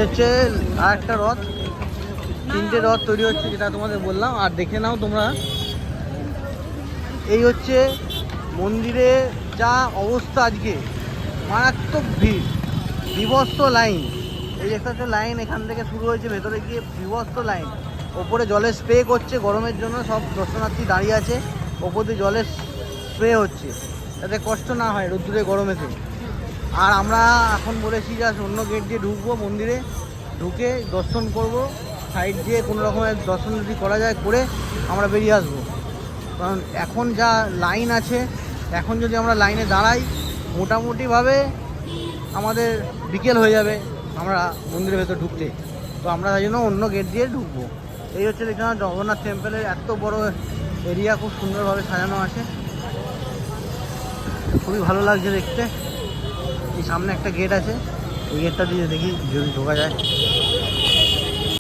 হচ্ছে আর একটা রথ, তিনটে রথ তৈরি হচ্ছে যেটা তোমাদের বললাম। আর দেখে নাও তোমরা, এই হচ্ছে মন্দিরে যা অবস্থা আজকে, মারাত্মক ভিড়, বিভৎস লাইন। এই একটা হচ্ছে লাইন, এখান থেকে শুরু হয়েছে, ভেতরে গিয়ে বিভৎস লাইন। ওপরে জলের স্প্রে করছে গরমের জন্য, সব দর্শনার্থী দাঁড়িয়ে আছে, ওপর দিয়ে জলের স্প্রে হচ্ছে যাতে কষ্ট না হয় রোদ্দুরে গরমেতে। আর আমরা এখন বলেছি যে অন্য গেট দিয়ে ঢুকবো মন্দিরে, ঢুকে দর্শন করব, সাইড দিয়ে কোনো রকমের দর্শন যদি করা যায় করে আমরা বেরিয়ে আসবো। কারণ এখন যা লাইন আছে, এখন যদি আমরা লাইনে দাঁড়াই মোটামুটিভাবে আমাদের বিকেল হয়ে যাবে আমরা মন্দিরের ভেতর ঢুকতে। তো আমরা তাই জন্য অন্য গেট দিয়ে ঢুকবো। এই হচ্ছে দেখলাম জগন্নাথ টেম্পলের এত বড় এরিয়া, খুব সুন্দরভাবে সাজানো আছে, খুবই ভালো লাগছে দেখতে। এই সামনে একটা গেট আছে, এই গেটটা দিয়ে দেখি যদি ঢোকা যায়।